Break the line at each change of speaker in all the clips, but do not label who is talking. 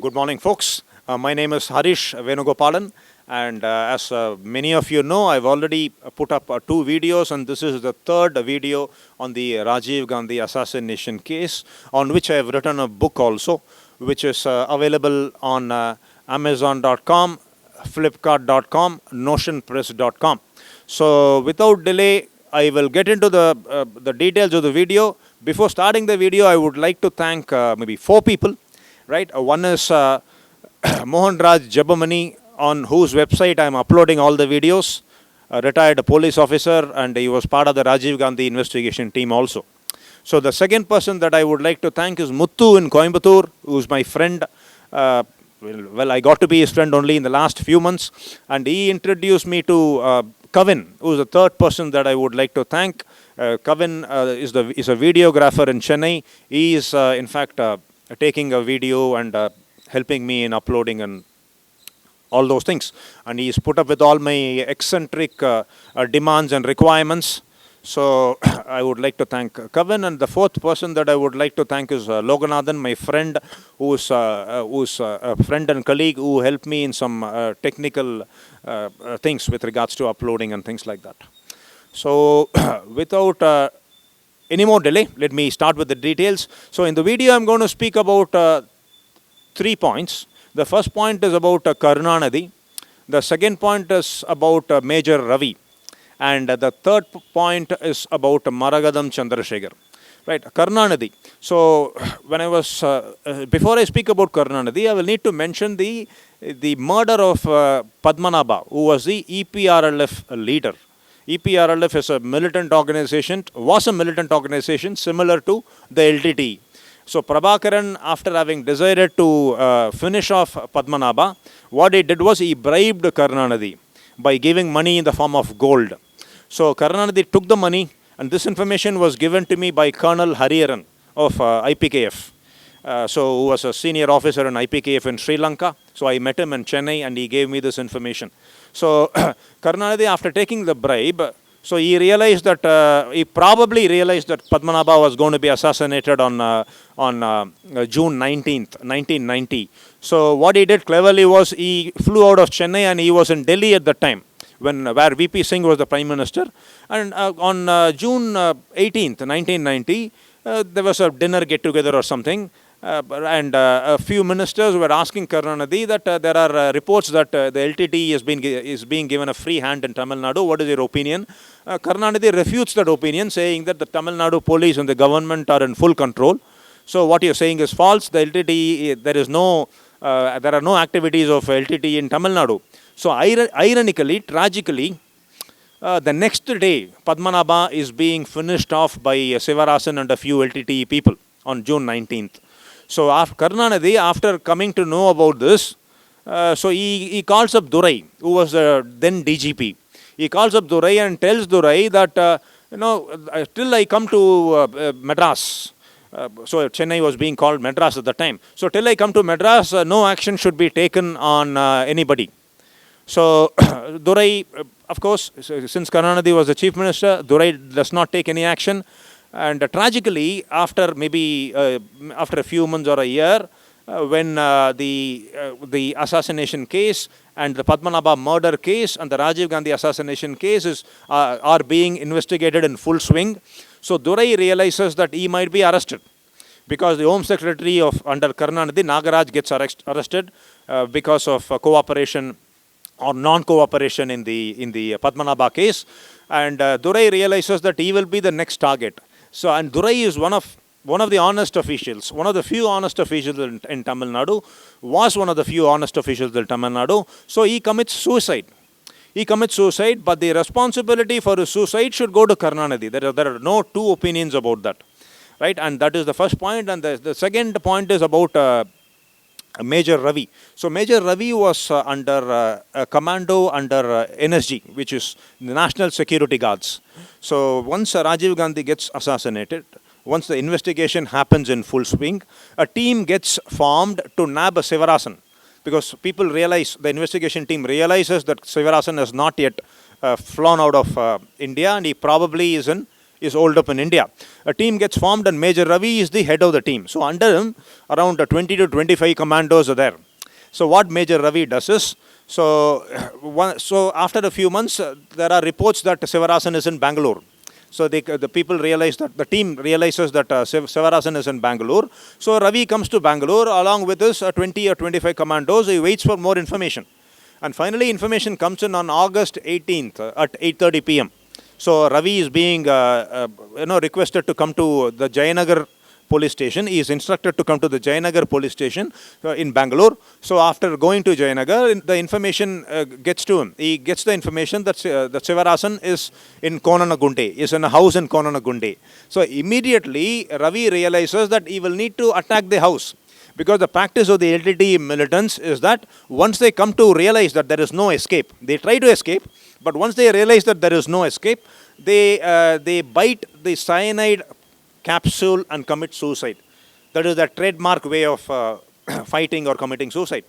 Good morning, folks. My name is Harish Venugopalan, and as many of you know, I've already put up two videos, and this is the third video on the Rajiv Gandhi assassination case, on which I have written a book also, which is available on Amazon.com, Flipkart.com, NotionPress.com. So, without delay, I will get into the details of the video. Before starting the video, I would like to thank maybe four people, right? One is Mohan Raj Jabamani, on whose website I am uploading all the videos, a retired police officer, and he was part of the Rajiv Gandhi investigation team also. So the second person that I would like to thank is Muthu in Coimbatore, who is my friend. Well, I got to be his friend only in the last few months, and he introduced me to Kavin, who is the third person that I would like to thank. Kavin is a videographer in Chennai. He is, in fact, taking a video and helping me in uploading and all those things. And he's put up with all my eccentric demands and requirements. So I would like to thank Kavin. And the fourth person that I would like to thank is Loganathan, my friend, who's a friend and colleague who helped me in some technical things with regards to uploading and things like that. So without any more delay, let me start with the details. So in the video, I'm going to speak about 3 points. The first point is about Karunanidhi. The second point is about Major Ravi. And the third point is about Maragadam Chandrasekhar. Right, Karunanidhi. So when I was, before I speak about Karunanidhi, I will need to mention the murder of Padmanabha, who was the EPRLF leader. EPRLF is a militant organization, was a militant organization similar to the LTTE. So Prabhakaran, after having decided to finish off Padmanabha, what he did was he bribed Karunanidhi by giving money in the form of gold. So Karunanidhi took the money, and this information was given to me by Colonel Hariharan of IPKF. Who was a senior officer in IPKF in Sri Lanka. So I met him in Chennai, and he gave me this information. So Karunanidhi, after taking the bribe, so he realized that, he probably realized that Padmanabha was going to be assassinated on June 19th, 1990. So what he did cleverly was he flew out of Chennai, and he was in Delhi at the time, where VP Singh was the Prime Minister. And on June 18th, 1990, there was a dinner get-together or something. And a few ministers were asking Karunanidhi that there are reports that the LTTE is being given a free hand in Tamil Nadu. What is your opinion? Karunanidhi refutes that opinion, saying that the Tamil Nadu police and the government are in full control. So what you're saying is false. The LTTE, there are no activities of LTTE in Tamil Nadu. So ironically, tragically, the next day, Padmanabha is being finished off by Sivarasan and a few LTTE people on June 19th. So Karunanidhi, after coming to know about this, so he calls up Durai, who was then DGP. He calls up Durai and tells Durai that, till I come to Madras, so Chennai was being called Madras at the time. So till I come to Madras, no action should be taken on anybody. So Durai, of course, since Karunanidhi was the chief minister, Durai does not take any action. And tragically, after a few months or a year, when the assassination case and the Padmanabha murder case and the Rajiv Gandhi assassination cases are being investigated in full swing, so Durai realizes that he might be arrested, because the Home Secretary under Karunanidhi, Nagaraj, gets arrested because of cooperation or non-cooperation in the Padmanabha case, and Durai realizes that he will be the next target. So, and Durai is one of the honest officials, one of the few honest officials in Tamil Nadu, was one of the few honest officials in Tamil Nadu. So he commits suicide. But the responsibility for his suicide should go to Karunanidhi. There are no two opinions about that, right? And that is the first point. And the second point is about Major Ravi. So Major Ravi was under a commando under NSG, which is the National Security Guards. So once Rajiv Gandhi gets assassinated, once the investigation happens in full swing, a team gets formed to nab Sivarasan, because people realize, the investigation team realizes that Sivarasan has not yet flown out of India, and he probably is in is holed up in India. A team gets formed and Major Ravi is the head of the team. So under him, around 20 to 25 commandos are there. So what Major Ravi does is, so after a few months, there are reports that Sivarasan is in Bangalore. So the people realize that, the team realizes that Sivarasan is in Bangalore. So Ravi comes to Bangalore along with his 20 or 25 commandos. He waits for more information. And finally, information comes in on August 18th at 8:30 p.m. So Ravi is being requested to come to the Jayanagar police station. He is instructed to come to the Jayanagar police station in Bangalore. So after going to Jayanagar, the information gets to him. He gets the information that Sivarasan is in Konanagunde, is in a house in Konanagunde. So immediately Ravi realizes that he will need to attack the house. Because the practice of the LTT militants is that once they come to realize that there is no escape, they try to escape, but once they realize that there is no escape, they bite the cyanide capsule and commit suicide. That is the trademark way of fighting or committing suicide.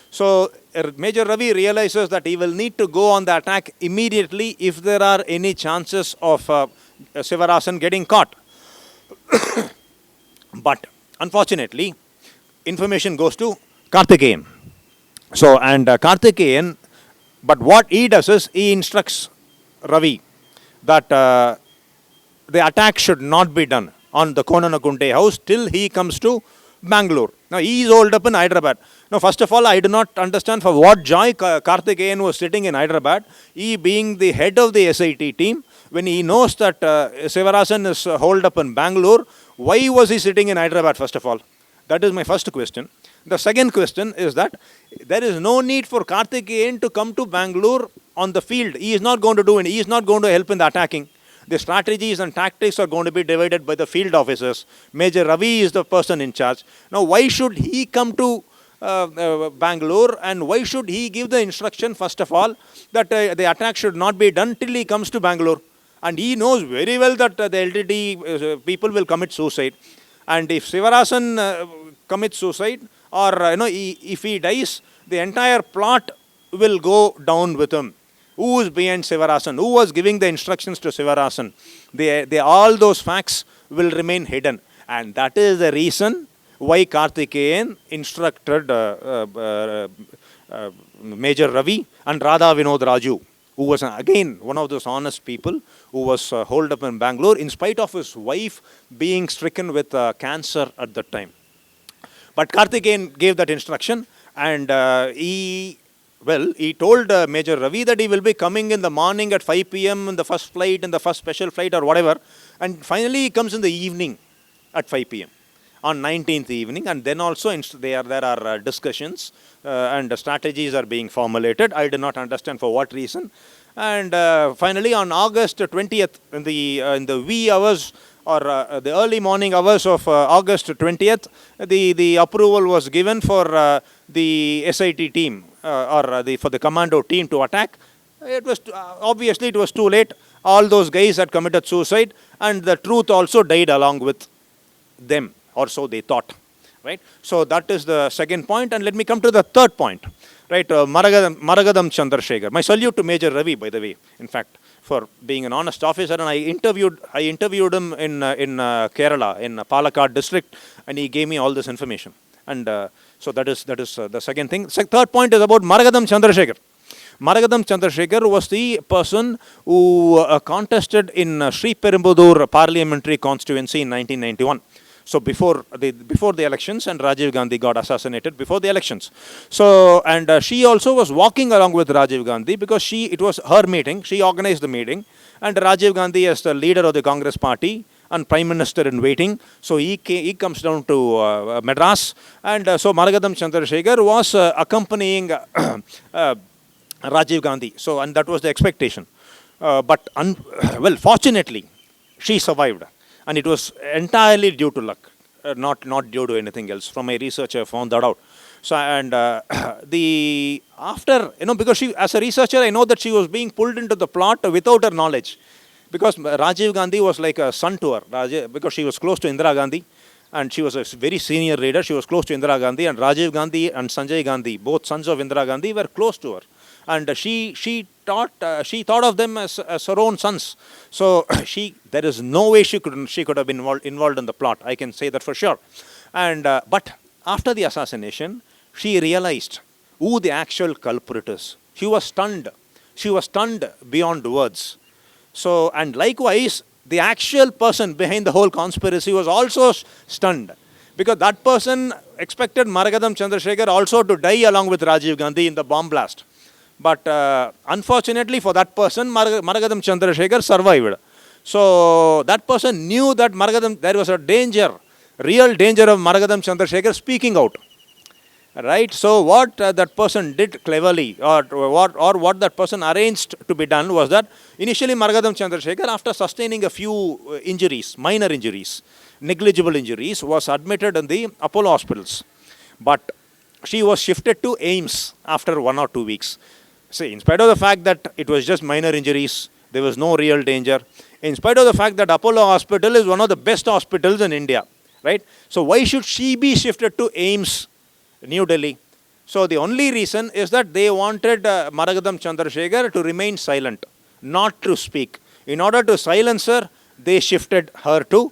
So Major Ravi realizes that he will need to go on the attack immediately if there are any chances of Sivarasan getting caught. But unfortunately, information goes to Karthikeyan. So, and Karthikeyan, but what he does is he instructs Ravi that the attack should not be done on the Konanagunde house till he comes to Bangalore. Now, he is holed up in Hyderabad. Now, first of all, I do not understand for what joy Karthikeyan was sitting in Hyderabad. He being the head of the SIT team, when he knows that Sivarasan is holed up in Bangalore, why was he sitting in Hyderabad, first of all? That is my first question. The second question is that there is no need for Karthikeyan to come to Bangalore on the field. He is not going to do it. He is not going to help in the attacking. The strategies and tactics are going to be divided by the field officers. Major Ravi is the person in charge. Now, why should he come to Bangalore, and why should he give the instruction, first of all, that the attack should not be done till he comes to Bangalore? And he knows very well that the LTT people will commit suicide. And if Sivarasan commits suicide, or if he dies, the entire plot will go down with him. Who is behind Sivarasan? Who was giving the instructions to Sivarasan? All those facts will remain hidden. And that is the reason why Karthikeyan instructed Major Ravi and Radha Vinod Raju, who was again one of those honest people who was holed up in Bangalore in spite of his wife being stricken with cancer at that time. But Karthikeyan gave that instruction, and he told Major Ravi that he will be coming in the morning at 5 p.m. in the first flight, in the first special flight or whatever. And finally he comes in the evening at 5 p.m. on 19th evening. And then also there are discussions and strategies are being formulated. I do not understand for what reason. And finally on August 20th, in the wee hours or the early morning hours of August 20th, the approval was given for the SIT team for the commando team to attack. It was obviously it was too late. All those guys had committed suicide, and the truth also died along with them, or so they thought. Right. So that is the second point, and let me come to the third point. Right, Maragadam Chandrasekhar. My salute to Major Ravi, by the way. In fact, for being an honest officer, and I interviewed him in Kerala, in Palakkad district, and he gave me all this information. And so that is the second thing. Third point is about Maragadam Chandrasekhar. Maragadam Chandrasekhar was the person who contested in Sri Perumbudur parliamentary constituency in 1991. So before the elections, and Rajiv Gandhi got assassinated before the elections. So, and she also was walking along with Rajiv Gandhi because it was her meeting. She organized the meeting, and Rajiv Gandhi, as the leader of the Congress party and Prime Minister in waiting, so he comes down to Madras, and so Maragadam Chandrasekhar was accompanying Rajiv Gandhi. So, and that was the expectation. But fortunately, she survived. And it was entirely due to luck, not due to anything else. From my research, I found that out. So, and because she, as a researcher, I know that she was being pulled into the plot without her knowledge. Because Rajiv Gandhi was like a son to her, because she was close to Indira Gandhi, and she was a very senior leader. She was close to Indira Gandhi, and Rajiv Gandhi and Sanjay Gandhi, both sons of Indira Gandhi, were close to her. and she thought of them as her own sons. So there is no way she could have been involved in the plot. I can say that for sure. And but after the assassination, she realized who the actual culprit is. She was stunned. She was stunned beyond words. So, and likewise, the actual person behind the whole conspiracy was also stunned, because that person expected Maragadam Chandrasekhar also to die along with Rajiv Gandhi in the bomb blast. But unfortunately for that person, Maragadam Chandrasekhar survived. So that person knew that there was a danger, real danger of Maragadam Chandrasekhar speaking out. Right, so what that person did cleverly, or what that person arranged to be done, was that initially Maragadam Chandrasekhar, after sustaining a few injuries, minor injuries, negligible injuries, was admitted in the Apollo hospitals. But she was shifted to AIIMS after 1 or 2 weeks. See, in spite of the fact that it was just minor injuries, there was no real danger, in spite of the fact that Apollo Hospital is one of the best hospitals in India, right? So why should she be shifted to AIIMS, New Delhi? So the only reason is that they wanted Maragadam Chandrasekhar to remain silent, not to speak. In order to silence her, they shifted her to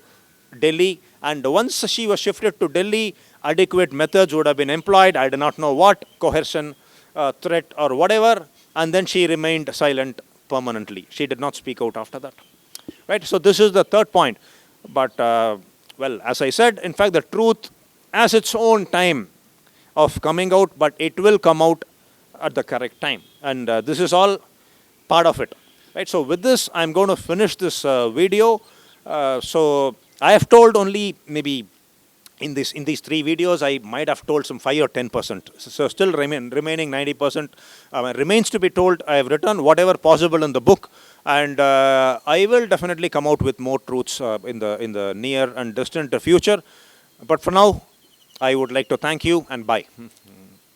Delhi. And once she was shifted to Delhi, adequate methods would have been employed. I do not know what, coercion, threat, or whatever. And then she remained silent permanently. She did not speak out after that. Right? So this is the third point. But, well, as I said, in fact, the truth has its own time of coming out, but it will come out at the correct time. And this is all part of it. Right? So with this, I'm going to finish this video. So I have told only maybe in these 3 videos, I might have told some 5 or 10%. So still remaining 90% remains to be told. I have written whatever possible in the book, and I will definitely come out with more truths in the near and distant future. But for now, I would like to thank you, and bye.